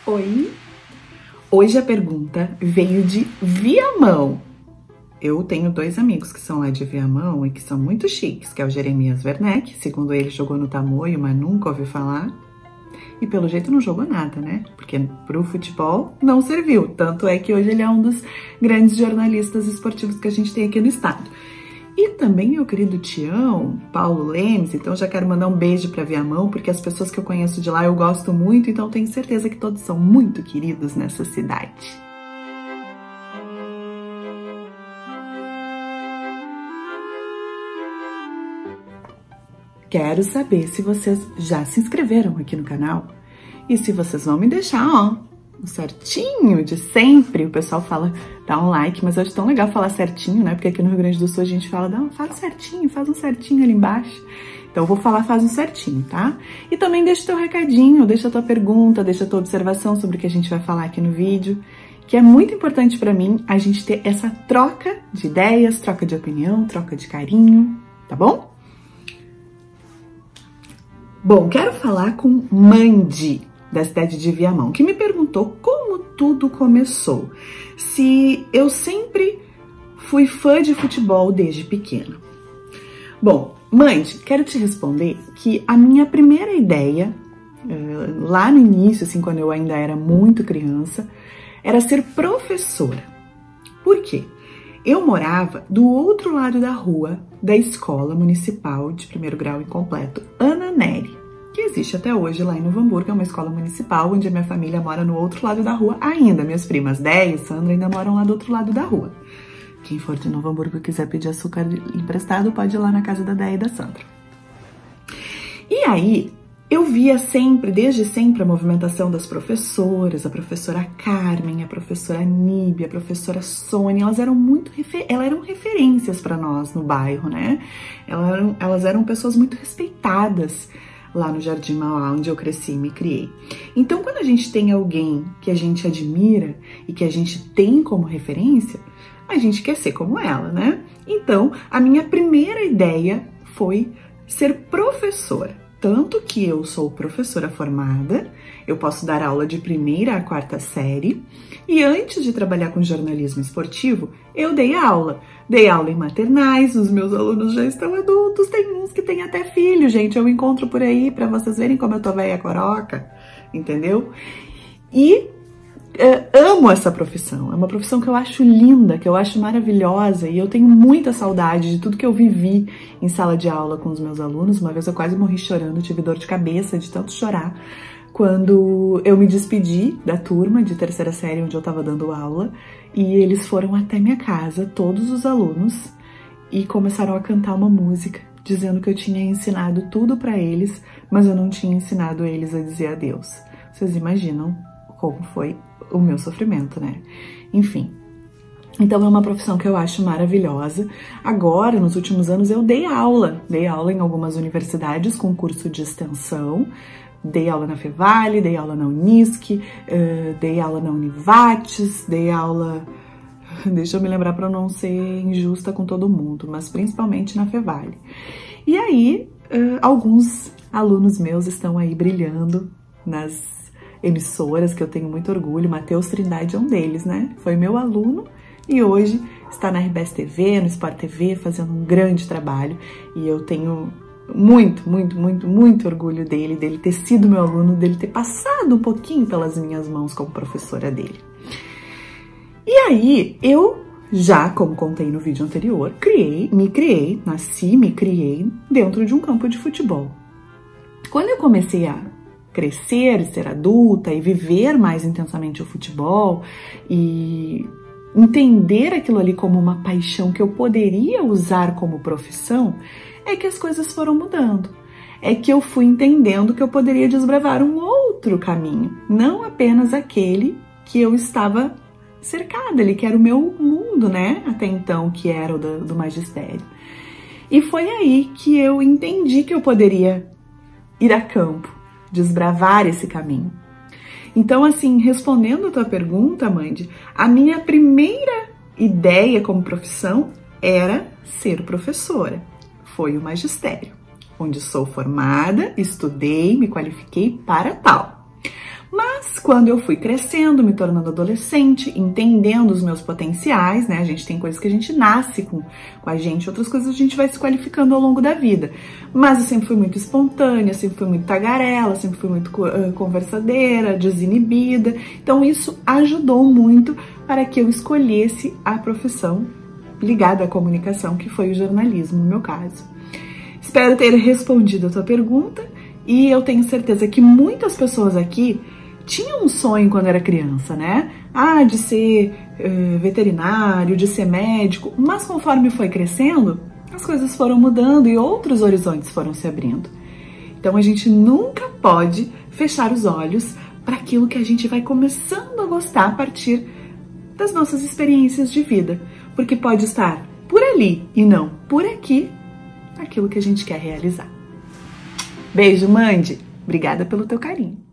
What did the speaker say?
Oi! Hoje a pergunta veio de Viamão. Eu tenho dois amigos que são lá de Viamão e que são muito chiques, que é o Jeremias Werneck, segundo ele jogou no Tamoio, mas nunca ouviu falar. E pelo jeito não jogou nada, né? Porque pro futebol não serviu. Tanto é que hoje ele é um dos grandes jornalistas esportivos que a gente tem aqui no estado. E também meu querido Tião, Paulo Lemes, então já quero mandar um beijo para Viamão, porque as pessoas que eu conheço de lá eu gosto muito, então tenho certeza que todos são muito queridos nessa cidade. Quero saber se vocês já se inscreveram aqui no canal e se vocês vão me deixar, ó, o certinho de sempre. O pessoal fala, dá um like, mas eu acho tão legal falar certinho, né? Porque aqui no Rio Grande do Sul a gente fala, faz um certinho ali embaixo. Então eu vou falar, faz um certinho, tá? E também deixa o teu recadinho, deixa a tua pergunta, deixa a tua observação sobre o que a gente vai falar aqui no vídeo, que é muito importante pra mim a gente ter essa troca de ideias, troca de opinião, troca de carinho, tá bom? Bom, quero falar com Mandy, da cidade de Viamão, que me perguntou como tudo começou. Se eu sempre fui fã de futebol desde pequena. Bom, Mandy, quero te responder que a minha primeira ideia, lá no início, assim, quando eu ainda era muito criança, era ser professora. Por quê? Eu morava do outro lado da rua da Escola Municipal de Primeiro Grau Incompleto Ana Nery, que existe até hoje lá em Novo Hamburgo, é uma escola municipal onde a minha família mora no outro lado da rua ainda. Minhas primas Déia e Sandra ainda moram lá do outro lado da rua. Quem for de Novo Hamburgo e quiser pedir açúcar emprestado, pode ir lá na casa da Déia e da Sandra. E aí, eu via sempre, desde sempre, a movimentação das professoras, a professora Carmen, a professora Níbia, a professora Sônia, elas eram referências para nós no bairro, né? Elas eram pessoas muito respeitadas lá no Jardim Mauá, onde eu cresci e me criei. Então, quando a gente tem alguém que a gente admira e que a gente tem como referência, a gente quer ser como ela, né? Então, a minha primeira ideia foi ser professora. Tanto que eu sou professora formada, eu posso dar aula de 1ª a 4ª série, e antes de trabalhar com jornalismo esportivo, eu dei aula. Dei aula em maternais, os meus alunos já estão adultos, tem uns que têm até filho, gente, eu encontro por aí pra vocês verem como eu tô velha coroca, entendeu? E amo essa profissão, é uma profissão que eu acho linda, que eu acho maravilhosa, e eu tenho muita saudade de tudo que eu vivi em sala de aula com os meus alunos. Uma vez eu quase morri chorando, tive dor de cabeça de tanto chorar, quando eu me despedi da turma de 3ª série onde eu estava dando aula, e eles foram até minha casa, todos os alunos, e começaram a cantar uma música, dizendo que eu tinha ensinado tudo para eles, mas eu não tinha ensinado eles a dizer adeus. Vocês imaginam como foi o meu sofrimento, né? Enfim. Então é uma profissão que eu acho maravilhosa. Agora, nos últimos anos, eu dei aula em algumas universidades com curso de extensão, dei aula na Fevale, dei aula na Unisc, dei aula na Univates, dei aula... Deixa eu me lembrar para não ser injusta com todo mundo, mas principalmente na Fevale. E aí, alguns alunos meus estão aí brilhando nas emissoras, que eu tenho muito orgulho. Matheus Trindade é um deles, né? Foi meu aluno e hoje está na RBS TV, no Sport TV, fazendo um grande trabalho. E eu tenho muito orgulho dele ter sido meu aluno, dele ter passado um pouquinho pelas minhas mãos como professora dele. E aí, eu já, como contei no vídeo anterior, me criei dentro de um campo de futebol. Quando eu comecei a crescer, ser adulta e viver mais intensamente o futebol e entender aquilo ali como uma paixão que eu poderia usar como profissão, é que as coisas foram mudando. É que eu fui entendendo que eu poderia desbravar um outro caminho, não apenas aquele que eu estava cercada ali, que era o meu mundo, né? Até então, que era o do magistério. E foi aí que eu entendi que eu poderia ir a campo, desbravar esse caminho. Então, assim, respondendo a tua pergunta, Mandy, a minha primeira ideia como profissão era ser professora. Foi o magistério, onde sou formada, estudei, me qualifiquei para tal. Mas quando eu fui crescendo, me tornando adolescente, entendendo os meus potenciais, né? A gente tem coisas que a gente nasce com a gente, outras coisas a gente vai se qualificando ao longo da vida. Mas eu sempre fui muito espontânea, sempre fui muito tagarela, sempre fui muito conversadeira, desinibida. Então isso ajudou muito para que eu escolhesse a profissão ligada à comunicação, que foi o jornalismo no meu caso. Espero ter respondido a tua pergunta e eu tenho certeza que muitas pessoas aqui tinham um sonho quando era criança, né? De ser veterinário, de ser médico, mas conforme foi crescendo, as coisas foram mudando e outros horizontes foram se abrindo. Então a gente nunca pode fechar os olhos para aquilo que a gente vai começando a gostar a partir das nossas experiências de vida, porque pode estar por ali e não por aqui aquilo que a gente quer realizar. Beijo, Mandy. Obrigada pelo teu carinho.